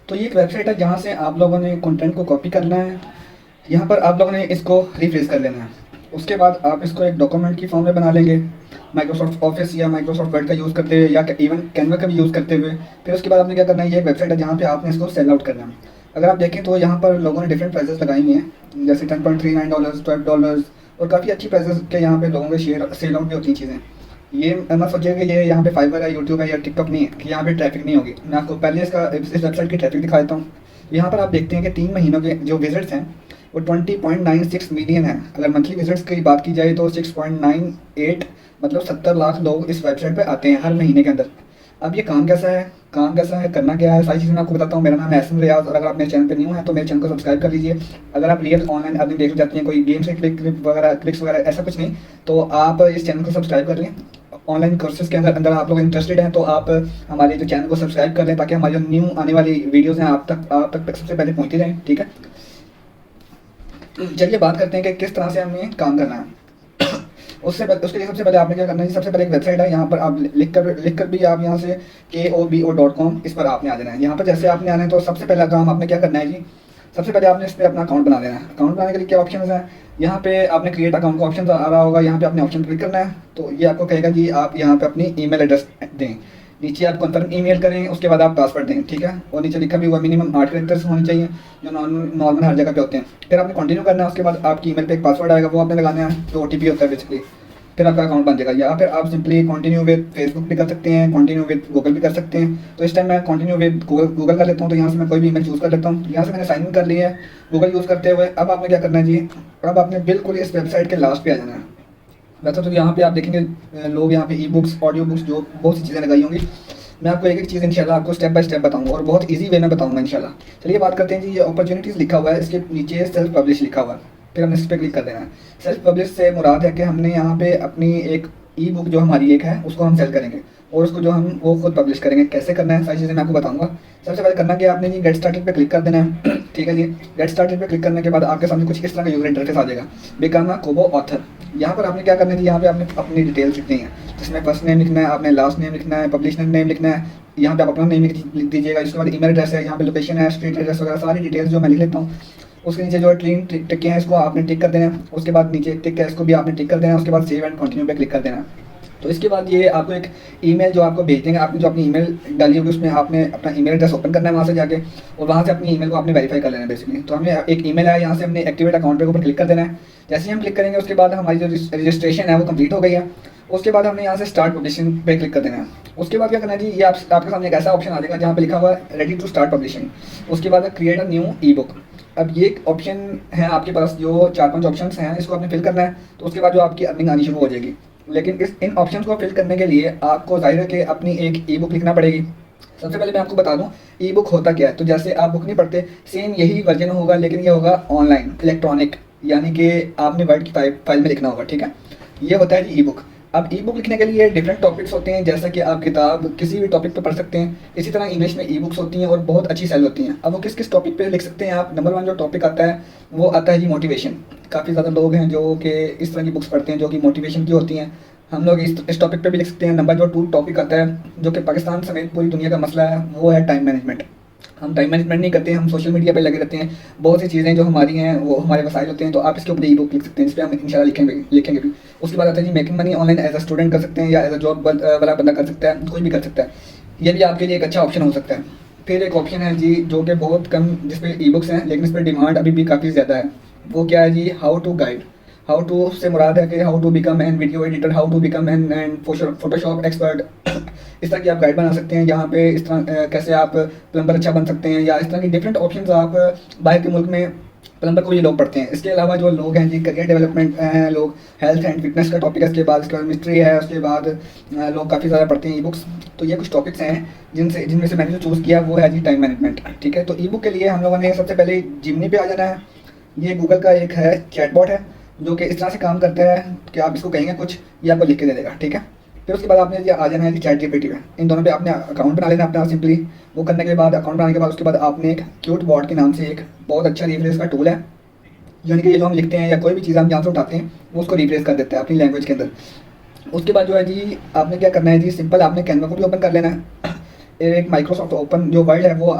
तो ये एक वेबसाइट है जहाँ से आप लोगों ने कंटेंट को कॉपी करना है। यहाँ पर आप लोगों ने इसको रिफ्रेश कर लेना है। उसके बाद आप इसको एक डॉक्यूमेंट की फॉर्म में बना लेंगे, माइक्रोसॉफ्ट ऑफिस या माइक्रोसॉफ्ट वर्ड का यूज़ करते हुए या इवन कैनवा का भी यूज़ करते हुए। फिर उसके बाद आपने क्या करना है, ये एक वेबसाइट है जहाँ पे आपने इसको सेल आउट करना है। अगर आप देखें तो यहाँ पर लोगों ने डिफरेंट प्राइसेस लगाई हुई हैं, जैसे $10.39, $12 और काफ़ी अच्छी प्राइसेस के यहाँ पे लोगों के शेयर सेल आउट भी होती हैं चीज़ें। ये मत सोचिएगा कि ये यहाँ पे फाइवर है, यूट्यूब है या टिकटॉक नहीं है कि यहाँ पे ट्रैफिक नहीं होगी। मैं आपको पहले इस वेबसाइट की ट्रैफिक दिखा देता हूँ। यहाँ पर आप देखते हैं कि 3 महीनों के जो विजिट्स हैं वो 20.96 मिलियन है। अगर मंथली विजिट्स की बात की जाए तो 6.98 मतलब 70 लाख लोग इस वेबसाइट पे आते हैं हर महीने के अंदर। अब ये काम कैसा है, करना क्या है, सारी चीज़ें मैं आपको बताता हूँ। मेरा नाम है एहसन रियाज और अगर आप मेरे चैनल पे न्यू हैं तो मेरे चैनल को सब्सक्राइब कर लीजिए। अगर आप रियल ऑनलाइन अर्निंग देखना चाहते हैं, कोई गेम से क्लिक्स वगैरह ऐसा कुछ नहीं, तो आप इस चैनल को सब्सक्राइब कर लें। ऑनलाइन कोर्सेज के अंदर आप लोग इंटरेस्टेड हैं तो आप हमारे जो चैनल को सब्सक्राइब कर लें ताकि हमारी जो न्यू आने वाली वीडियोज़ हैं आप तक सबसे पहले पहुँचती रहें। ठीक है, चलिए बात करते हैं कि किस तरह से हमें काम करना है। उसके लिए सबसे पहले आपने क्या करना है, सबसे पहले एक वेबसाइट है, यहाँ पर आप लिख कर भी आप यहाँ से KOBO.com इस पर आपने आ जाना है। यहाँ पर जैसे आपने आना है तो सबसे पहला काम आपने क्या करना है जी, सबसे पहले आपने इस पर अपना अकाउंट बना देना है। अकाउंट बनाने के लिए क्या ऑप्शन है, यहाँ पे आपने क्रिएट अकाउंट का ऑप्शन आ रहा होगा, यहाँ पे आपने ऑप्शन क्लिक करना है। तो ये आपको कहेगा जी आप यहाँ पे अपनी ईमेल एड्रेस दें, नीचे आप कंफर्म ईमेल करें, उसके बाद आप पासवर्ड दें। ठीक है, और नीचे लिखा भी हुआ मिनिमम 8 कैरेक्टर्स होने चाहिए जो नॉर्मल हर जगह पे होते हैं। फिर आपने कंटिन्यू करना है, उसके बाद आपकी ईमेल पे एक पासवर्ड आएगा, वो आपने लगाना है, जो OTP होता है बेसिकली। फिर आपका अकाउंट बन जाएगा। या फिर आप सिंपली कंटिन्यू विद फेसबुक भी कर सकते हैं, कंटिन्यू विद गूगल भी कर सकते हैं। तो इस टाइम मैं कंटिन्यू विद गूगल कर लेता हूँ। तो यहाँ से मैं कोई भी ईमेल चूज़ कर लेता हूँ। यहाँ से मैंने साइन इन कर लिया है गूगल यूज़ करते हुए। अब आपने क्या करना है जी, अब आपने बिल्कुल इस वेबसाइट के लास्ट पे आ जाना है। वैसे तो यहाँ पे आप देखेंगे लोग यहाँ पे ई बुक्स, ऑडियो बुक्स, जो बहुत सी चीज़ें लगाई होंगी। मैं आपको एक एक चीज़ इंशाल्लाह आपको स्टेप बाय स्टेप बताऊंगा और बहुत इजी वे में बताऊंगा इंशाल्लाह। चलिए बात करते हैं जी, ये अपॉर्चुनिटीज़ लिखा हुआ है, इसके नीचे सेल्फ पब्लिश लिखा हुआ है। फिर हमने इस पर क्लिक कर देना है। सेल्फ पब्लिश से मुराद है कि हमने यहाँ पे अपनी एक ई बुक जो हमारी एक है उसको हम सेल करेंगे और उसको जो हम वो खुद पब्लिश करेंगे। कैसे करना है सारी चीज़ें मैं आपको बताऊंगा। सबसे पहले करना क्या, आपने जी गेट स्टार्टेड पे क्लिक कर देना है। ठीक है जी, गेट स्टार्टेड पे क्लिक करने के बाद आपके सामने कुछ इस तरह का यूजर इंटरफेस आ जाएगा, बिकम अ कोबो ऑथर। यहाँ पर आपने क्या करना है, यहाँ पे आपने अपनी डिटेल्स लिखनी है, जिसमें फर्स्ट नेम लिखना है, आपने लास्ट नेम लिखना है, पब्लिशर नेम लिखना है, यहाँ पे आप अपना नेम लिख दीजिएगा। इसके बाद ईमेल एड्रेस है, यहाँ पे लोकेशन है, स्ट्रीट एड्रेस वगैरह सारी डिटेल्स जो मैं लिख लेता हूँ। उसके नीचे जो ट्रीन टिक है इसको आपने टिक कर देना है। उसके बाद नीचे टिक है इसको भी आपने टिक कर देना है। उसके बाद सेव एंड कंटिन्यू पे क्लिक कर देना है। तो इसके बाद ये आपको एक ईमेल जो आपको भेज देंगे, आपने जो अपनी ईमेल डाली होगी उसमें आपने अपना ईमेल एड्रेस ओपन करना है वहाँ से जाके, और वहाँ से अपनी ईमेल को आपने वेरीफाई कर लेना है बेसिकली। तो हमें एक ईमेल आया, यहाँ से हमने एक्टिवेट अकाउंट पे ऊपर क्लिक कर देना है। जैसे ही हम क्लिक करेंगे उसके बाद हमारी जो रजिस्ट्रेशन है वो कंप्लीट हो गई है। उसके बाद हमने यहाँ से स्टार्ट पब्लिशिंग पे क्लिक कर देना है। उसके बाद क्या करना है जी, ये आपके सामने एक ऐसा ऑप्शन आ जाएगा जहाँ पे लिखा हुआ है रेडी टू स्टार्ट पब्लिशिंग। उसके बाद create a new E book. अब ये एक ऑप्शन है आपके पास, जो 4-5 ऑप्शन हैं, इसको आपने फिल करना है। तो उसके बाद जो आपकी अर्निंग आनी शुरू हो जाएगी। लेकिन इन ऑप्शंस को फिल करने के लिए आपको जाहिर है कि अपनी एक ई बुक लिखना पड़ेगी। सबसे पहले मैं आपको बता दूं ई बुक होता क्या है। तो जैसे आप बुक नहीं पढ़ते, सेम यही वर्जन होगा, लेकिन ये होगा ऑनलाइन इलेक्ट्रॉनिक, यानी कि आपने वर्ड की फाइल में लिखना होगा। ठीक है, ये होता है जी ई बुक। अब ई बुक लिखने के लिए डिफरेंट टॉपिक्स होते हैं, जैसा कि आप किताब किसी भी टॉपिक पे पढ़ सकते हैं। इसी तरह इंग्लिश में ई बुक्स होती हैं और बहुत अच्छी सेल होती हैं। अब वो किस किस टॉपिक पे लिख सकते हैं आप। नंबर 1 जो टॉपिक आता है वो आता है जी मोटिवेशन। काफ़ी ज़्यादा लोग हैं जो कि इस तरह की बुक्स पढ़ते हैं जो कि मोटिवेशन की होती हैं। हम लोग इस टॉपिक पे भी लिख सकते हैं। नंबर 2 टॉपिक आता है जो कि पाकिस्तान समेत पूरी दुनिया का मसला है, वो है टाइम मैनेजमेंट। हम टाइम मैनेजमेंट नहीं करते हैं, हम सोशल मीडिया पे लगे रहते हैं। बहुत सी चीज़ें जो हमारी हैं वो हमारे वसाइल होते हैं, तो आप इसके ऊपर ई बुक लिख सकते हैं, इस पर हम इंशाल्लाह लिखेंगे भी। उसके बाद आता है जी making money online, as a student कर सकते हैं या एज अ जॉब वाला बंदा कर सकता है, कोई भी कर सकता है। ये भी आपके लिए एक अच्छा ऑप्शन हो सकता है। फिर एक ऑप्शन है जी जो कि बहुत कम, जिस पे ई बुक्स हैं लेकिन इस पर डिमांड अभी भी काफ़ी ज़्यादा है। वो क्या है जी, how to guide. How to से मुराद है कि how to become an video editor, how to become an Photoshop expert. इस तरह की आप गाइड बना सकते हैं। यहाँ पे इस तरह कैसे आप प्लम्बर अच्छा बन सकते हैं, या इस तरह की डिफरेंट ऑप्शंस आप बाहर के मुल्क में प्लम्बर को ये लोग पढ़ते हैं। इसके अलावा जो लोग हैं जी करियर डेवलपमेंट हैं, लोग हेल्थ एंड फिटनेस का टॉपिक है, इसके बाद मिस्ट्री है, उसके बाद लोग काफ़ी ज़्यादा पढ़ते हैं ई बुक्स। तो ये कुछ टॉपिक्स हैं जिनमें से मैंने जो चूज़ किया वो है जी टाइम मैनेजमेंट। ठीक है, तो ई बुक के लिए हम लोगों ने सबसे पहले जिमनी पे आ जाना है। ये गूगल का एक है चैटबॉट है जो कि इस तरह से काम करता है कि आप इसको कहेंगे कुछ, ये आपको लिख के दे देगा। ठीक है, फिर उसके बाद आपने ये आ जाना है जी चैट जीपीटी में। इन दोनों पे आपने अकाउंट बना लेना अपना सिंपली। वो करने के बाद अकाउंट बनाने के बाद उसके बाद आपने एक क्यूट बॉट के नाम से एक बहुत अच्छा रिफ्रेश का टूल है, यानी कि ये जो हम लिखते हैं या कोई भी चीज़ हम जहाँ से उठाते हैं वो उसको रिफ्रेश कर देता है अपनी लैंग्वेज के अंदर। उसके बाद जो है जी आपने क्या करना है जी, सिंपल आपने कैनवा को भी ओपन कर लेना है। एक माइक्रोसॉफ्ट ओपन जो वर्ड है वो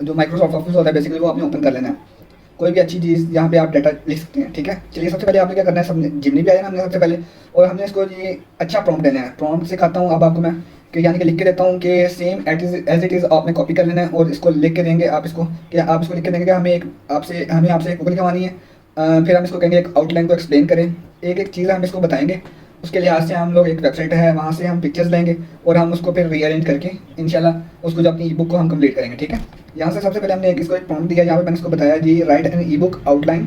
जो माइक्रोसॉफ्ट ऑफिस होता है बेसिकली वो आपने ओपन कर लेना है। कोई भी अच्छी चीज़ यहाँ पे आप डाटा लिख सकते हैं, ठीक है। चलिए सबसे पहले आपने क्या करना है, सब जिमनी भी आया ना हमने सबसे पहले, और हमने इसको ये अच्छा प्रॉम्प्ट देना है। प्रॉम्प्ट सिखाता हूँ अब आपको मैं, कि यानी कि लिख के देता हूँ कि सेम एज इट इज़ आपने कॉपी कर लेना है और इसको लिख के देंगे आप इसको, कि आप इसको लिख के देंगे कि हमें आपसे एक गूगल करवानी है। फिर हम इसको कहेंगे एक आउटलाइन को एक्सप्लेन करें, एक एक चीज़ हम इसको बताएंगे। उसके लिहाज से हम लोग एक वेबसाइट है वहाँ से हम पिक्चर्स लेंगे और हम उसको फिर रीअरेंज करके इंशाल्लाह उसको जो अपनी ई बुक को हम कंप्लीट करेंगे, ठीक है। यहाँ से सबसे पहले हमने इसको एक प्रॉम्प्ट दिया, यहाँ पे मैंने इसको बताया जी write an e book outline.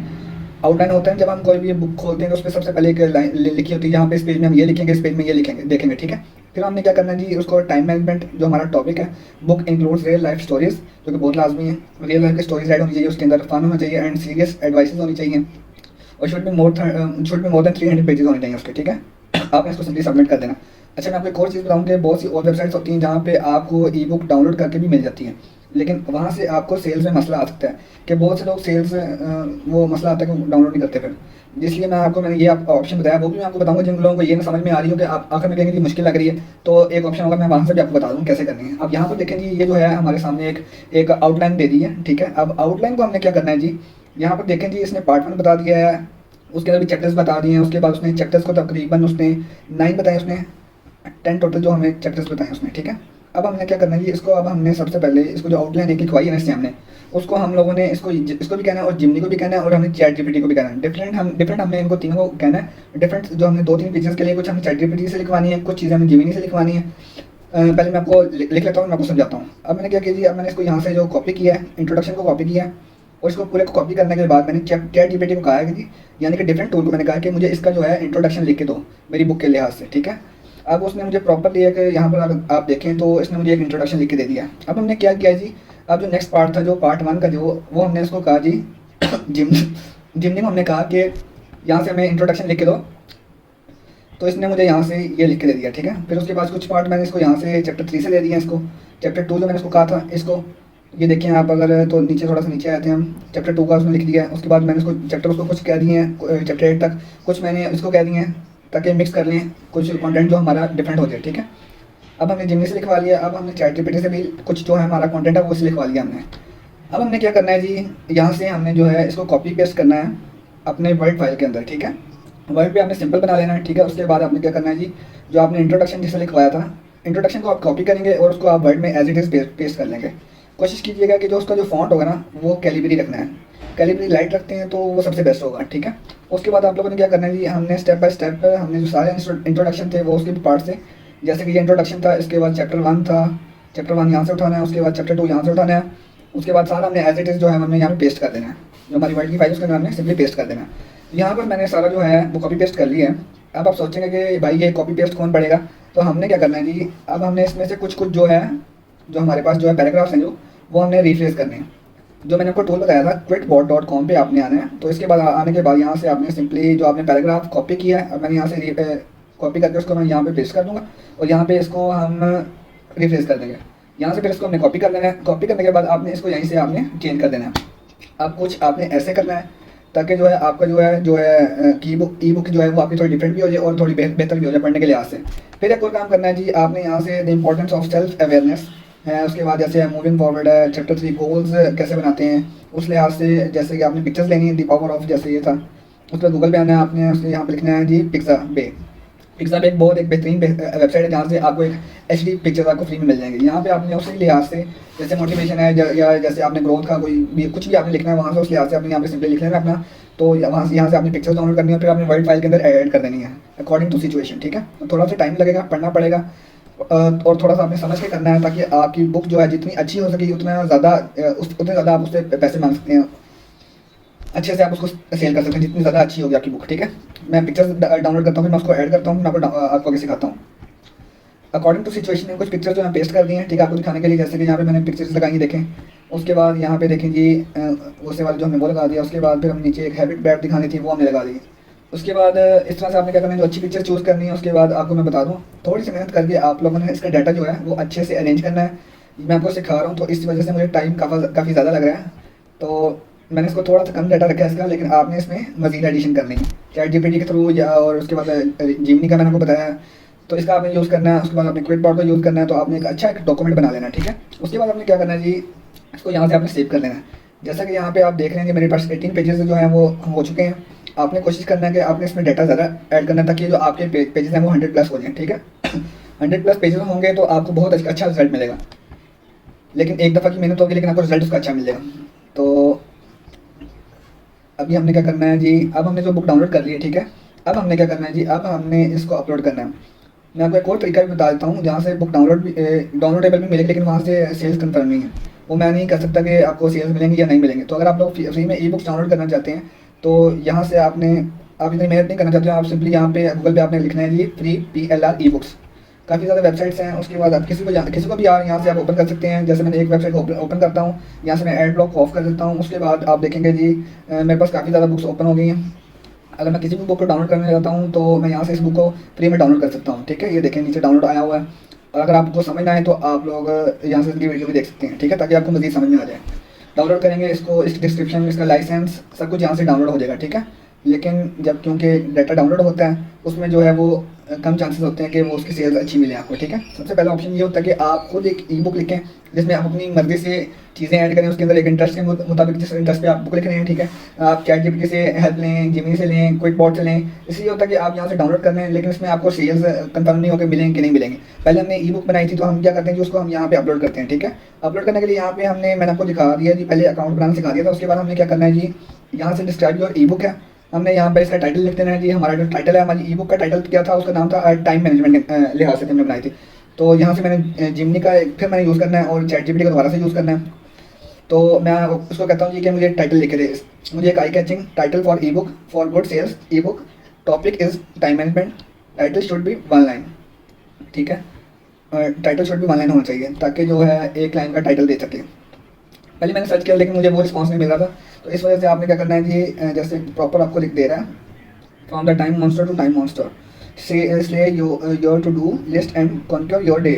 Outline होता है जब हम कोई भी बुक खोलते हैं तो उस पर सबसे पहले एक लाइन लिखी होती है, यहाँ पे इस पेज में हम ये लिखेंगे, इस पेज में ये लिखेंगे देखेंगे, ठीक है। फिर हमने क्या करना है जी, उसको टाइम मैनेजमेंट जो हमारा टॉपिक है, book includes real life stories, जो कि बहुत लाजमी है। रियल लाइफ की स्टोरीज राइट होनी चाहिए, उसके अंदर फन होना चाहिए एंड सीरियस एडवाइसेस होनी चाहिए, और should be more than 300 pages होने चाहिए उसके, ठीक है। आपने इसको सिंपली सबमिट कर देना। अच्छा मैं आपको एक और चीज़ बताऊँ कि बहुत सी और वेबसाइट्स होती हैं जहाँ पे आपको ई बुक डाउनलोड करके भी मिल जाती हैं, लेकिन वहाँ से आपको सेल्स में मसला आ सकता है कि बहुत से लोग सेल्स वो मसला आता है कि डाउनलोड नहीं करते फिर। इसलिए मैंने ये ऑप्शन बताया, वो भी मैं आपको बताऊंगा जिन लोगों को ये ना समझ में आ रही हो कि आप आखिर में कहेंगे कि मुश्किल लग रही है, तो एक ऑप्शन होगा मैं वहाँ से भी आपको बता दूँ कैसे करनी है। अब यहाँ पर देखें जी, ये जो है हमारे सामने एक आउटलाइन दे दी है, ठीक है। अब आउटलाइन को हमने क्या करना है जी, यहाँ पर देखें जी इसने पार्ट 1 बता दिया है, उसके अंदर भी चैप्टर्स बता दिए हैं, उसके बाद उसने चैप्टर्स को तकरीबन उसने 9 बताए, उसने 10 टोटल जो हमें चैप्टर्स बताए उसने, ठीक है। अब हमने क्या करना है जी, इसको अब हमने सबसे पहले इसको जो आउटलाइन एक लिखवाई है ना इससे हमने, उसको हम लोगों ने इसको भी कहना है और जिमनी को भी कहना है और हमने चैट जीपीटी को भी कहना है। डिफरेंट हमने इनको तीनों को कहना है। डिफरेंट जो हमने 2-3 फीचर्स के लिए कुछ हमने चैट जीपीटी से लिखवानी है, कुछ चीज़ें हमें जिमनी से लिखवानी है। पहले मैं आपको लिख लेता हूँ, मैं आपको समझाता हूँ। अब मैंने क्या किया जी, अब मैंने इसको यहाँ से जो कॉपी किया है, इंट्रोडक्शन को कॉपी किया है, और इसको पूरे को कॉपी करने के बाद मैंने चैट जीपीटी को कहा है कि जी, यानी कि डिफरेंट टूल को मैंने कहा कि मुझे इसका जो है इंट्रोडक्शन लिख के दो मेरी बुक के लिहाज से, ठीक है। अब उसने मुझे प्रॉपरली एक यहाँ पर अगर आप देखें तो इसने मुझे एक इंट्रोडक्शन लिख के दे दिया। अब हमने क्या किया जी, अब जो नेक्स्ट पार्ट था जो पार्ट 1 का जो, वो हमने इसको कहा जी जिमनी को हमने कहा कि यहाँ से हमें इंट्रोडक्शन लिख के दो, तो इसने मुझे यहाँ से ये लिख के दे दिया, ठीक है। फिर उसके बाद कुछ पार्ट मैंने इसको यहाँ से चैप्टर 3 से ले दिया, इसको चैप्टर 2 जो मैंने इसको कहा था इसको, ये देखें आप अगर तो नीचे थोड़ा सा नीचे आते हैं हम, चैप्टर 2 का उसने लिख दिया है। उसके बाद मैंने इसको चैप्टर उसको कुछ कह दिए हैं, चैप्टर 8 तक कुछ मैंने इसको कह दिए हैं ताकि मिक्स कर लें कुछ कंटेंट जो हमारा डिफरेंट हो जाए, ठीक है। अब हमने जिमनी से लिखवा लिया, अब हमने चैट जीपीटी से भी कुछ जो है हमारा कंटेंट है वो से लिखवा लिया हमने। अब हमने क्या करना है जी, यहाँ से हमने जो है इसको कॉपी पेस्ट करना है अपने वर्ड फाइल के अंदर, ठीक है। वर्ड पे आपने सिंपल बना लेना है, ठीक है। उसके बाद आपने क्या करना है जी, जो आपने इंट्रोडक्शन जिससे लिखवाया था, इंट्रोडक्शन को आप कॉपी करेंगे और उसको आप वर्ड में एज इट इज़ पेस्ट कर लेंगे। कोशिश कीजिएगा कि जो उसका जो फॉन्ट होगा ना वो कैलिबरी रखना है, कैलिबरी लाइट रखते हैं तो वो सबसे बेस्ट होगा, ठीक है। उसके बाद आप लोगों ने क्या करना है जी, हमने स्टेप बाय स्टेप हमने जो सारे इंट्रोडक्शन थे वो उसके पार्ट से, जैसे कि ये इंट्रोडक्शन था, इसके बाद चैप्टर 1 था, चैप्टर 1 यहाँ से उठाना है, उसके बाद चैप्टर 2 यहाँ से उठाना है, उसके बाद सारा हमने एज इट इज़ जो है हमने यहाँ पे पेस्ट कर देना है, जो हमारी वर्ड की फाइल उसके अंदर हमने सिंपली पेस्ट कर देना है। यहाँ पर मैंने सारा जो है वो कॉपी पेस्ट कर लिया है। अब आप सोचेंगे कि भाई ये कॉपी पेस्ट कौन पड़ेगा, तो हमने क्या करना है जी, अब हमने इसमें से कुछ जो है जो हमारे पास जो है पैराग्राफ्स हैं जो वो हमने रिफ्रेश करने हैं। जो मैंने आपको टूल बताया था quitbot.com पे आपने आना है, तो इसके बाद आने के बाद यहाँ से आपने सिंपली जो आपने पैराग्राफ कॉपी किया है, अब मैंने यहाँ से कॉपी करके उसको मैं यहाँ पे पेस्ट कर दूँगा और यहाँ पे इसको हम रिफ्रेश कर देंगे। यहाँ से फिर इसको हमने कॉपी कर लेना है, कॉपी करने के बाद आपने इसको यहीं से आपने चेंज कर देना है। अब कुछ आपने ऐसे करना है ताकि जो है आपका जो है ई बुक जो है वो आपकी थोड़ी डिफरेंट भी हो जाए और थोड़ी बेहतर भी हो जाए पढ़ने के लिहाज से। फिर एक और काम करना है जी, आपने यहाँ से the importance of self awareness है, उसके बाद जैसे मूविंग फॉरवर्ड है, चैप्टर 3 गोल्स कैसे बनाते हैं उस लिहाज से, जैसे कि आपने पिक्चर्स लेनी है द पावर ऑफ, जैसे ये था उसके बाद गूगल पे आना है आपने, उसके यहाँ पे लिखना है जी पिक्साबे। पिक्साबे एक बहुत एक बेहतरीन वेबसाइट है जहाँ से आपको एक HD पिक्चर्स आपको फ्री में मिल जाएंगे। यहाँ पे आपने उसी लिहाज से जैसे मोटिवेशन है या जैसे आपने ग्रोथ का कुछ भी आपने लिखना है वहाँ से उस लिहाज से आपने यहाँ पे सिंपली लिख लेना अपना, तो वहाँ से यहाँ से आपने पिक्चर्स डाउनलोड करनी है, फिर आपने वर्ड फाइल के अंदर ऐड कर देनी है अकॉर्डिंग टू सिचुएशन, ठीक है। थोड़ा सा टाइम लगेगा, पढ़ना पड़ेगा और थोड़ा सा आपने समझ के करना है ताकि आपकी बुक जो है जितनी अच्छी हो सके उतने ज़्यादा आप उससे पैसे मांग सकते हैं, अच्छे से आप उसको सेल कर सकते हैं जितनी ज़्यादा अच्छी होगी आपकी बुक, ठीक है। मैं पिक्चर्स डाउनलोड करता हूँ, फिर मैं उसको ऐड करता हूँ, मैं आपको आगे सिखाता हूँ अकॉर्डिंग टू सिचुएशन में। कुछ पिक्चर्स जो मैं पेस्ट कर दिए हैं, ठीक है, आपको दिखाने के लिए, जैसे कि यहाँ पे मैंने पिक्चर्स लगाई देखें। उसके बाद यहाँ पे देखें जी उससे वाले जो हमने वो लगा दिया, उसके बाद फिर हम नीचे एक हैबिट बैट दिखानी थी वो हमने लगा दी। उसके बाद इस तरह से आपने क्या करना है, जो अच्छी पिक्चर चूज़ करनी है। उसके बाद आपको मैं बता दूँ, थोड़ी सी मेहनत करके आप लोगों ने इसका डाटा जो है वो अच्छे से अरेंज करना है। मैं आपको सिखा रहा हूँ तो इस वजह से मुझे टाइम काफ़ी ज़्यादा लग रहा है, तो मैंने इसको थोड़ा सा कम डाटा रखा है इसका, लेकिन आपने इसमें मज़ीद एडिशन करनी है चैट जीपीटी के थ्रू या और उसके बाद जिमनी का मैंने आपको बताया, तो इसका आपने यूज़ करना है। उसके बाद आपने क्विकबॉट का यूज़ करना है, तो आपने एक अच्छा एक डॉक्यूमेंट बना लेना है, ठीक है। उसके बाद आपने क्या करना है जी, इसको यहाँ से आपने सेव कर लेना है। जैसा कि यहाँ पे आप देख रहे हैं कि मेरे पास 18 पेजेस जो हैं वो हो चुके हैं। आपने कोशिश करना है कि आपने इसमें डाटा ज़्यादा ऐड करना है ताकि जो आपके पेजेस हैं वो 100 प्लस हो जाएँ, ठीक है। 100 प्लस पेजेस होंगे तो आपको बहुत अच्छा रिजल्ट मिलेगा, लेकिन एक दफ़ा की मेहनत होगी लेकिन आपको रिजल्ट उसका अच्छा मिलेगा। तो अभी हमने क्या करना है जी, अब हमने जो बुक डाउनलोड कर ली है, ठीक है। अब हमने क्या करना है जी, अब हमने इसको अपलोड करना है। मैं आपको एक और तरीका भी बता देता हूँ जहाँ से बुक डाउनलोडेबल भी मिलेगी, लेकिन वहाँ से सेल्स कंफर्म नहीं है। वो मैं नहीं कर सकता कि आपको सेल्स मिलेंगे या नहीं मिलेंगे। तो अगर आप लोग फ्री में ई बुक्स डाउनलोड करना चाहते हैं तो यहाँ से आप इतनी मेहनत नहीं करना चाहते हो, आप सिंपली यहाँ पे गूगल पे आपने लिखना है जी फ्री PLR ई बुक्स। काफ़ी ज़्यादा वेबसाइट्स हैं। उसके बाद आप किसी को भी यहाँ से आप ओपन कर सकते हैं। जैसे मैंने एक वेबसाइट ओपन करता हूँ, यहाँ से मैं एड ब्लॉक ऑफ कर देता हूँ। उसके बाद आप देखेंगे जी मेरे पास काफ़ी ज़्यादा बुक्स ओपन हो गई हैं। अगर मैं किसी भी बुक को डाउनलोड करने जाता हूँ तो मैं यहाँ से इस बुक को फ्री में डाउनलोड कर सकता हूँ, ठीक है। ये देखें नीचे डाउनलोड आया हुआ है। और अगर आपको समझना है तो आप लोग यहाँ से इसकी वीडियो भी देख सकते हैं, ठीक है, ताकि आपको मज़ीद समझ में आ जाए। डाउनलोड करेंगे इसको, इसकी डिस्क्रिप्शन में इसका लाइसेंस सब कुछ यहाँ से डाउनलोड हो जाएगा, ठीक है। लेकिन जब क्योंकि डाटा डाउनलोड होता है उसमें जो है वो कम चांसेस होते हैं कि वो उसकी सेल्स अच्छी मिले आपको, ठीक है। सबसे पहला ऑप्शन ये होता है कि आप खुद एक ई बुक लिखें जिसमें आप अपनी मर्ज़ी से चीज़ें ऐड करें। उसके अंदर एक इंटरेस्ट के मुताबिक जिस इंटरेस्ट पे आप बुक लिख रहे हैं, ठीक है। आप ChatGPT से हेल्प लें, जिमी से लें, क्विकबॉट से लें। इसलिए होता है कि आप यहाँ से डाउनलोड कर लें, लेकिन इसमें आपको सेल्स कंफर्म नहीं होकर मिलेंगे कि नहीं मिलेंगे। पहले हमने ई बुक बनाई थी तो हम क्या करते हैं कि उसको हम यहाँ पे अपलोड करते हैं, ठीक है। अपलोड करने के लिए यहाँ पे मैंने आपको दिखा दिया जी, पहले अकाउंट बनाना सिखा दिया था। उसके बाद हमने क्या करना है जी, यहाँ से डिस्क्राइब योर ई बुक है, हमने यहाँ पे इसका टाइटल लिख देना है जी। हमारा जो टाइटल है, हमारी ई बुक का टाइटल क्या था, उसका नाम था टाइम मैनेजमेंट के लिहाज से हमने बनाई थी। तो यहाँ से मैंने जिमनी का फिर मैंने यूज़ करना है और ChatGPT का दोबारा से यूज़ करना है। तो मैं उसको कहता हूँ जी कि मुझे टाइटल लिख के दे, मुझे एक eye catching title for e book for good sales e book, topic is time management, title should be 1 line, ठीक है। टाइटल शुड बी 1 लाइन होना चाहिए ताकि जो है एक लाइन का टाइटल दे सके। पहले मैंने सर्च किया लेकिन मुझे वो रिस्पॉन्स नहीं मिल रहा था, तो इस वजह से आपने क्या करना है जी, जैसे प्रॉपर आपको लिख दे रहा है from the time monster to time monster से your to do list and conquer your day.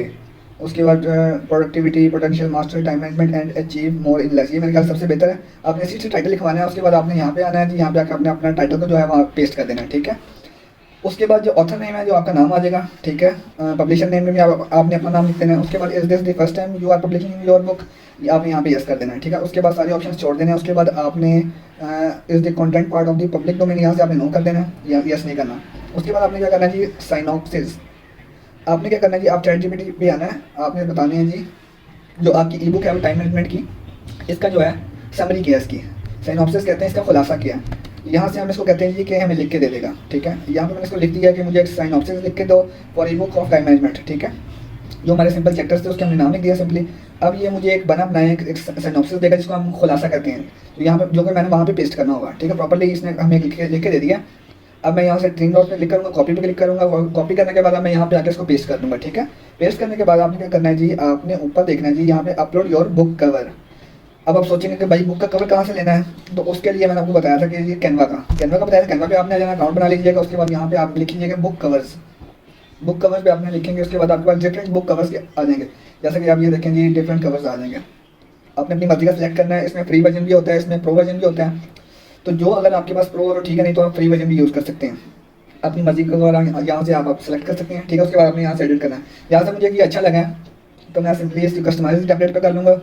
उसके बाद productivity, potential master, time management and achieve more in less. ये मेरे ख्याल सबसे बेहतर है। आपने इसी से टाइटल लिखवाना है। उसके बाद आपने यहाँ पे आना है जी, यहाँ पे आकर आपने अपना टाइटल को जो है वहाँ पेस्ट कर देना है, ठीक है। उसके बाद जो ऑथर नेम है जो आपका नाम आ जाएगा, ठीक है। पब्लिशर नेम में भी आपने अपना नाम लिख देना है। उसके बाद is this the first time you are publishing your book, आपने यहाँ पे यस कर देना है, ठीक है। उसके बाद सारे ऑप्शन छोड़ देने हैं। उसके बाद आपने is the content part of the public domain, यहाँ से आपने नो कर देना है या यस नहीं करना। उसके बाद आपने क्या करना है जी, साइनॉप्सिस। आपने क्या करना है जी, आप ChatGPT पे आना है, आपने बताने हैं जी जो आपकी ई बुक है वो टाइम मैनेजमेंट की, इसका जो है समरी किया, इसकी साइनॉप्सिस कहते हैं, इसका खुलासा किया। यहाँ से हम इसको कहते हैं जी कि हमें लिख के दे देगा, ठीक है। यहाँ पे मैंने इसको लिख दिया कि मुझे एक साइनॉप्सिस लिख के दो for e book of time management, ठीक है। जो हमारे सिंपल चैप्टर्स थे उसके हमने नाम लिख दिया सिंपली। अब ये मुझे एक बनाए एक साइनॉप्सिस देगा जिसको हम खुलासा करते हैं। तो यहाँ पे जो कि मैंने वहाँ पे पेस्ट करना होगा, ठीक है। प्रॉपर्ली इसने हमें लिख के दे दिया। अब मैं यहाँ से 3 डॉट पे क्लिक करूँगा, कॉपी पे क्लिक करूँगा। कॉपी करने के बाद अब मैं यहाँ पे आकर इसको पेस्ट कर दूँगा, ठीक है। पेस्ट करने के बाद आपने क्या करना है जी, आपने ऊपर देखना है जी यहाँ पे अपलोड योर बुक कवर। अब आप सोचेंगे कि भाई बुक का कवर कहाँ से लेना है, तो उसके लिए मैंने आपको बताया था कि ये कैनवा का बताया था। कैनवा पे आपने आ जाना, अकाउंट बना लीजिएगा। उसके बाद यहाँ पे आप लिख लीजिएगा बुक कवर्स। बुक कवर्स पे आपने लिखेंगे, उसके बाद आपके पास डिफरेंट बुक कवर्स के आ जाएंगे। जैसे कि आप ये देखेंगे डिफरेंट कवर्स आ जाएंगे। आपने अपनी मर्जी का सिलेक्ट करना है। इसमें फ्री वर्जन भी होता है, इसमें प्रो वर्जन भी होता है। तो जो अगर आपके पास प्रो और ठीक है, नहीं तो आप फ्री वर्जन भी यूज़ कर सकते हैं। अपनी मर्जी का यहाँ से आप सेलेक्ट कर सकते हैं, ठीक है। उसके बाद आपने यहाँ से एडिट करना है। यहाँ से मुझे कि अच्छा लगा है तो मैं सिंपली इसकी कस्टमाइज टेम्पलेट पे कर लूँगा।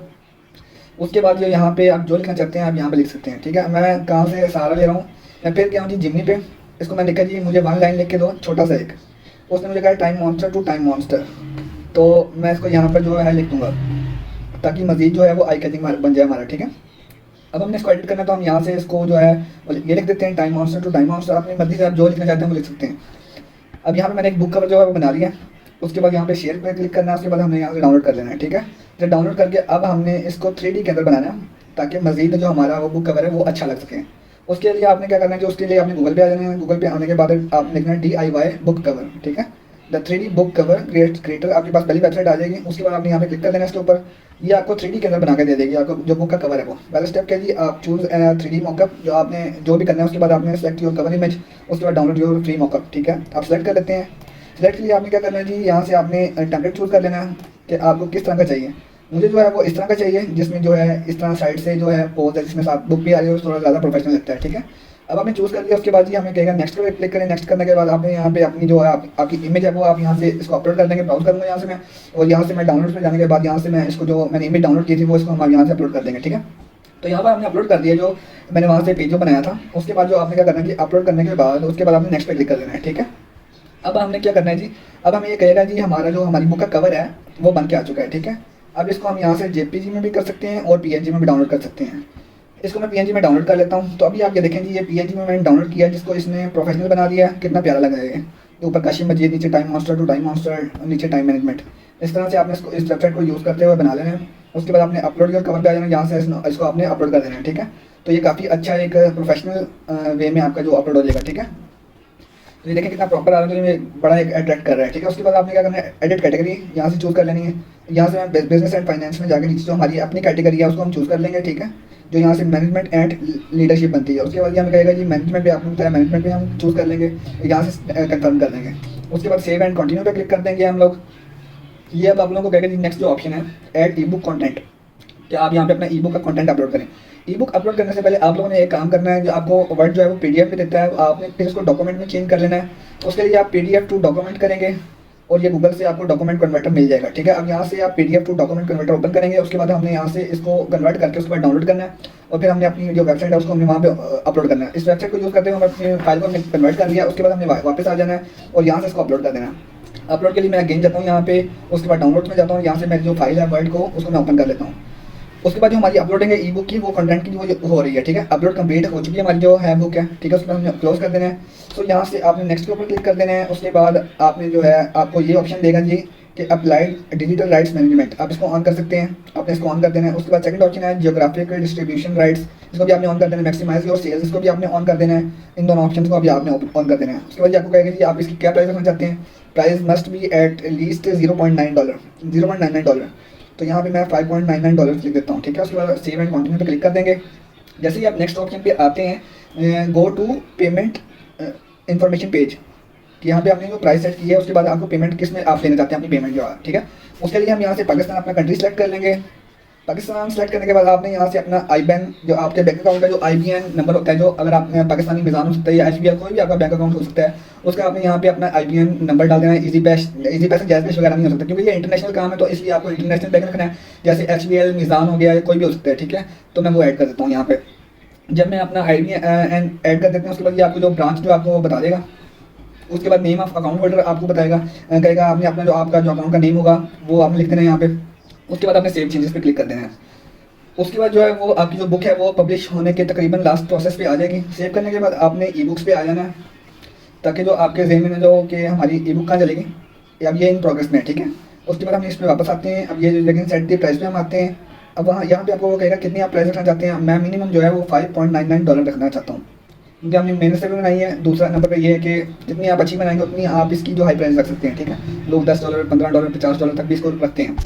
उसके बाद जो यहाँ पे आप जो लिखना चाहते हैं आप यहाँ पे लिख सकते हैं, ठीक है। मैं कहाँ से सहारा ले रहा हूँ, मैं फिर क्या हूँ जी जिमनी पे। इसको मैं लिखा जी मुझे 1 लाइन लिख के दो, छोटा सा एक। उसने मुझे कहा time monster to time monster, तो मैं इसको यहाँ पर जो है लिख दूँगा ताकि मजीद जो है वो आई कैचिंग बन जाए हमारा, ठीक है। अब हमने इसको एडिट करना है तो हम यहाँ से इसको जो है ये लिख देते हैं time monster to time monster. अपनी मर्जी से आप जो लिखना चाहते हैं वो लिख सकते हैं। अब यहाँ पे मैंने एक बुक कवर जो है वो बना लिया। उसके बाद यहाँ पे शेयर पे क्लिक करना है। उसके बाद हमने यहाँ से डाउनलोड कर लेना है, ठीक है। जब डाउनलोड करके अब हमने इसको 3D के अंदर बनाना है ताकि मजीद जो हमारा वो बुक कवर है वो अच्छा लग सके। उसके लिए आपने क्या करना है, जो उसके लिए आपने गूगल पे आ जाना है। गूगल पे आने के बाद आपने लिखना है DIY बुक कवर, ठीक है। The 3D book cover creator आपके पास पहली वेबसाइट आ जाएगी। उसके बाद आपने यहाँ पे क्लिक कर देना है इसके ऊपर। ये आपको 3D के अंदर बना के दे देगी आपको जो बुक का कवर है वो। पहला स्टेप क्या जी, आप चूज़ 3D मॉकअप, जो आपने जो भी करना है। उसके बाद आपने सेलेक्ट योर कवर इमेज, उसके बाद डाउनलोड योर फ्री मॉकअप, ठीक है। आप सेलेक्ट कर लेते हैं। सेलेक्ट के लिए आपने क्या करना है जी, यहाँ से आपने टेम्पलेट चूज़ कर लेना है कि आपको किस तरह का चाहिए। मुझे जो है वो इस तरह का चाहिए जिसमें जो है इस तरह साइड से जो है पोज है, जिसमें साथ बुक भी आ रही है, थोड़ा ज़्यादा प्रोफेशनल लगता है, ठीक है। अब आपने चूज़ कर लिया, उसके बाद जी हमें कहेगा नेक्स्ट पे क्लिक करें। नेक्स्ट करने के बाद आपने यहाँ पे अपनी जो है आपकी इमेज है वो आप यहाँ से इसको अपलोड कर देंगे। ब्राउज करूँगा यहाँ से मैं, और यहाँ से मैं डाउनलोड पे जाने के बाद यहाँ से मैं इसको जो मैंने इमेज डाउनलोड की थी वो इसको हम यहाँ से अपलोड कर देंगे, ठीक है। तो यहाँ पर हमने अपलोड कर दिया जो मैंने वहाँ से पेज जो बनाया था। उसके बाद जो आपने क्या करना है कि अपलोड करने के बाद उसके बाद आपने नेक्स्ट पे क्लिक कर देना है, ठीक है। अब हमने क्या करना है जी, अब हमें ये कहेगा जी हमारा जो हमारी बुक का कवर है वो बन के आ चुका है, ठीक है। अब इसको हम यहाँ से जेपीजी में भी कर सकते हैं और पीएनजी में भी डाउनलोड कर सकते हैं। इसको मैं पीएनजी में डाउनलोड कर लेता हूँ। तो अभी आप ये देखें जी, ये पीएनजी में मैंने डाउनलोड किया, जिसको इसने प्रोफेशनल बना दिया, कितना प्यारा लग रहा है। ये ऊपर काशी मस्जिद, नीचे time master to time master, नीचे टाइम मैनेजमेंट। इस तरह से आपने इसको इस वेबसाइट को यूज़ करते हुए बना लेना है। उसके बाद आपने अपलोड कर कवर पे आ जाना, यहाँ से इसको आपने अपलोड कर देना है, ठीक है। तो ये काफ़ी अच्छा एक प्रोफेशनल वे में आपका जो अपलोड हो जाएगा, ठीक है। तो ये देखें कितना प्रॉपर आ रहा है, तो ये बड़ा एक अट्रैक्ट कर रहा है, ठीक है। उसके बाद आपने क्या करना है, एडिट कैटेगरी यहाँ से चूज़ कर लेनी है। यहाँ से मैं बिजनेस एंड फाइनेंस में जाकर नीचे जो हमारी अपनी कैटेगरी है उसको हम चूज़ कर लेंगे, ठीक है। जो यहाँ से मैनेजमेंट एंड लीडरशिप बनती है। उसके बाद ये हमें कहेगा जी मैनेजमेंट पे आपने बताया, मैनेजमेंट पे हम चूज़ कर लेंगे, यहाँ से कंफर्म कर देंगे। उसके बाद सेव एंड कंटिन्यू पे क्लिक कर देंगे हम लोग। ये अब आप लोगों को कहेगा जी नेक्स्ट जो ऑप्शन है ऐड ई बुक कॉन्टेंट, कि आप यहाँ पे अपना ई बुक का कंटेंट अपलोड करें। ई बुक अपलोड करने से पहले आप लोगों ने एक काम करना है, जो आपको वर्ड जो है वो पीडीएफ में देता है, आपने फिर उसको डॉक्यूमेंट में चेंज कर लेना है। उसके लिए आप पीडीएफ टू डॉक्यूमेंट करेंगे और ये गूगल से आपको डॉक्यूमेंट कन्वर्टर मिल जाएगा, ठीक है। अब यहाँ से आप PDF to document converter open करेंगे। उसके बाद हमने यहाँ से इसको कन्वर्ट करके उसके बाद डाउनलोड करना है और फिर हमने अपनी जो वेबसाइट है उसको हमने वहाँ पे अपलोड करना है। इस वेबसाइट को यूज़ करते हुए हमने अपनी फाइल को हमने कन्वर्ट कर लिया। उसके बाद हमने वापस आ जाना है और यहाँ से इसको अपलोड कर देना है। अपलोड के लिए मैं अगेन जाता हूँ यहाँ पे, उसके बाद डाउनलोड में जाता हूँ, यहाँ से मेरी जो फाइल है वर्ड को उसको मैं ओपन कर लेता हूँ। उसके बाद जो हमारी अपलोडिंग है ई बुक की, वो कंटेंट की वो हो रही है, ठीक है। अपलोड कंप्लीट हो चुकी है हमारी जो है बुक है, ठीक है। उसको हमने क्लोज कर देना है। तो यहाँ से आपने नेक्स्ट के ऊपर क्लिक कर देना है। उसके बाद आपने जो है आपको ये ऑप्शन देगा जी कि अप्लाइड डिजिटल राइट्स मैनेजमेंट, आप इसको ऑन कर सकते हैं, आपने इसको ऑन कर देना है। उसके बाद सेकंड ऑप्शन है जियोग्राफिकल डिस्ट्रीब्यूशन राइट्स, इसको भी आपने ऑन कर देना है। मैक्सिमाइज योर सेल्स, इसको भी आपने ऑन कर देना है। इन दोनों ऑप्शन को अभी आपने ऑन कर देना है। उसके बाद आपको कहेगा जी आप इसकी क्या प्राइस रखना चाहते हैं। Price must be at least $0.99। तो यहाँ पे मैं $5.99 लिख देता हूँ, ठीक है। उसके बाद सेव एंड कंटिन्यू पे क्लिक कर देंगे। जैसे ही आप नेक्स्ट ऑप्शन पे आते हैं, go to payment information page, कि यहाँ पे आपने जो प्राइस सेट की है उसके बाद आपको पेमेंट किस में आप लेना चाहते हैं अपनी पेमेंट जो है, ठीक है। उसके लिए हम यहाँ से पाकिस्तान अपना कंट्री सेलेक्ट कर लेंगे। पाकिस्तान सेलेक्ट करने के बाद आपने यहाँ से अपना आईबैन, जो आपके बैंक अकाउंट का जो IBN नंबर होता है, जो अगर आप पाकिस्तानी मिज़ान हो सकता है या HBL कोई भी आपका बैंक अकाउंट हो सकता है, उसका आपने यहाँ पे अपना IBN नंबर डाल देना है। इजी पैसे जैज़ कैश वगैरह नहीं हो सकता, क्योंकि ये इंटरनेशनल काम है, तो इसलिए आपको इंटरनेशनल बैंक रखना है। जैसे HBL मिज़ान हो गया, कोई भी हो सकता है, ठीक है। तो मैं वो ऐड कर देता हूँ यहाँ पे। जब मैं अपना IBN ऐड कर देता हूँ, उसके बाद ये आपको जो ब्रांच जो आपको बता देगा। उसके बाद नेम ऑफ अकाउंट होल्डर आपको बताएगा, कहेगा आपने अपना जो आपका जो अकाउंट का नेम होगा वो आपने लिख देना है यहाँ पे। उसके बाद आपने सेव चेंजेस पे क्लिक कर देना है। उसके बाद जो है वो आपकी जो बुक है वो पब्लिश होने के तकरीबन लास्ट प्रोसेस पे आ जाएगी। सेव करने के बाद आपने ई बुक्स पे आ जाना है, ताकि जो आपके जहन में जो कि हमारी ई बुक कहाँ चलेगी, अब ये इन प्रोग्रेस में है, ठीक है। उसके बाद हम इस पर वापस आते हैं। अब ये लेकिन सेट दी प्राइस पे हम आते हैं। अब वहाँ यहाँ पे आपको वो कहेगा कितनी आप प्राइस रखना चाहते हैं। मैं मिनिमम जो है वो $5.99 रखना चाहता हूँ, क्योंकि हमने मेहनत से भी बनाई है। दूसरा नंबर पे ये है कि जितनी आप अच्छी बनाएंगे उतनी आप इसकी जो हाई प्राइस रख सकते हैं, ठीक है। लोग $10, $15, $50 तक भी इसको रखते हैं।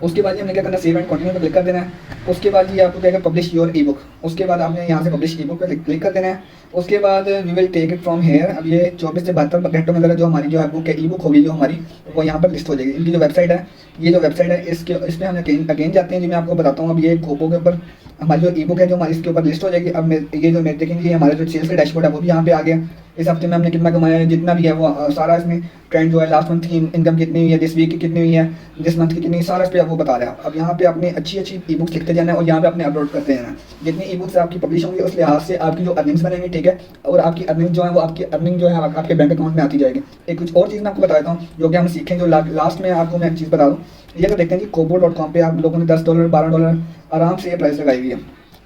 उसके बाद हमने क्या करना है, सेव एंड कंटिन्यू पे क्लिक कर देना है। उसके बाद ये आपको कहेगा पब्लिश योर ई बुक। उसके बाद आपने यहाँ से पब्लिश ई बुक पे क्लिक कर देना है। उसके बाद we will take it from here. अब ये 24 से 72 घंटों में अंदर जो हमारी जो है बुक है, ई बुक होगी जो हमारी, वो यहाँ पर लिस्ट हो जाएगी। इनकी जो वेबसाइट है, ये जो वेबसाइट है इसमें हम अगेन जाते हैं जी। मैं आपको बताता हूँ, अब ये कोपो के ऊपर हमारी जो ई बुक है जो हमारी इसके ऊपर लिस्ट हो जाएगी। अब ये जो मेरे देखेंगे, ये हमारा जो सेल्स का डैशबोर्ड है वो भी यहाँ पे आ गया। इस हफ्ते में हमने कितना कमाया है, जितना भी है वो सारा इसमें ट्रेंड जो है, लास्ट मंथ की इनकम कितनी हुई है, दिस वीक की कितनी हुई है, दिस मंथ की कितनी, सारा इस पर आपको बता रहा है। अब यहाँ पे आपने अच्छी ई बुक्स लिखते जाना है और यहाँ पे आपने अपलोड करते जाना। जितनी ई बुक्स आपकी पब्लिश होंगी उस लिहाज से आपकी जो अर्निंग्स बनेंगी, ठीक है। और आपकी अर्निंग जो है वो आपकी अर्निंग जो है आपके बैंक अकाउंट में आती जाएगी। एक कुछ और चीज़ मैं आपको बता देता हूँ जो कि हम सीखें, जो लास्ट में आपको मैं एक चीज़ बता दूँ। ये तो देखते हैं जी kobo.com पे आप लोगों ने $10, $12 आराम से ये प्राइस लगाई हुई है,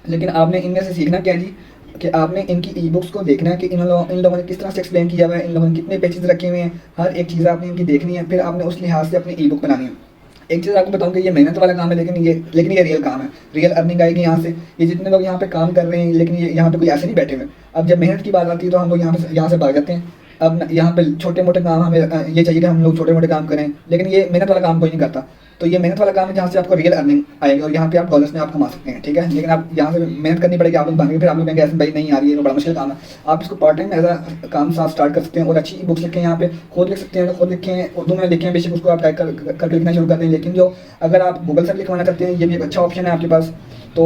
लेकिन आपने इनमें से सीखना क्या है जी, कि आपने इनकी ई बुक्स को देखना है कि इन लोगों ने किस तरह से एक्सप्लेन किया हुआ है, इन लोगों ने कितने पेजेस रखे हुए हैं, हर एक चीज़ आपने इनकी देखनी है। फिर आपने उस लिहाज से अपनी ई बुक बनानी है। एक चीज़ आपको बताऊँ कि ये मेहनत वाला काम है, लेकिन ये रियल काम है, रियल अर्निंग आएगी यहाँ से। ये जितने लोग यहाँ पे काम कर रहे हैं, लेकिन ये यहाँ पे कोई ऐसे नहीं बैठे हुए। अब जब मेहनत की बात आती है तो हम लोग यहाँ से भाग जाते हैं। अब यहाँ पे छोटे मोटे काम हमें ये चाहिए कि हम लोग छोटे मोटे काम करें, लेकिन ये मेहनत वाला काम कोई नहीं करता। तो ये मेहनत वाला काम है जहाँ से आपको रियल अर्निंग आएगी और यहाँ पे आप डॉलर्स में आप कमा सकते हैं, ठीक है। लेकिन आप यहाँ से मेहनत करनी पड़ेगी, आप लोग भागेंगे, फिर आप लोग कहेंगे ऐसे भाई नहीं आ रही है, तो बड़ा मुश्किल काम है। आप इसको पार्ट टाइम एज अ काम साथ स्टार्ट कर सकते हैं और अच्छी बुक्स लिखें, यहाँ पे खुद लिख सकते हैं, तो खुद लिखें, उर्दू में लिखें, बेशक उसको आप टाइप करके लिखना शुरू कर दें। लेकिन जो अगर आप गूगल से लिखवाना चाहते हैं, ये भी एक अच्छा ऑप्शन है आपके पास। तो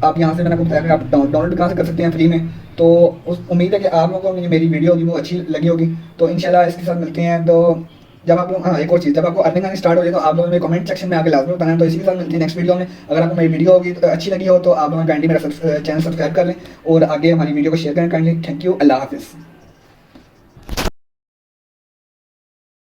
आप यहाँ से मैंने आपको बताया कि आप डाउनलोड कहाँ से कर सकते हैं फ्री में। तो उस उम्मीद है कि आप लोगों को मेरी वीडियो होगी वो अच्छी लगी होगी। तो इंशाल्लाह इसके साथ मिलते हैं। तो जब आप लोग, हाँ एक और चीज़, जब आपको अर्निंग आनी स्टार्ट हो जाए तो आप लोगों ने कमेंट सेक्शन में आके लाजमी बताना। तो इसी के साथ मिलती है नेक्स्ट वीडियो में। अगर आपको मेरी वीडियो होगी तो अच्छी लगी हो तो आप लोग काइंडली मेरा चैनल सब्सक्राइब कर लें और आगे हमारी वीडियो को शेयर करें काइंडली। थैंक यू, अल्लाह हाफिज़।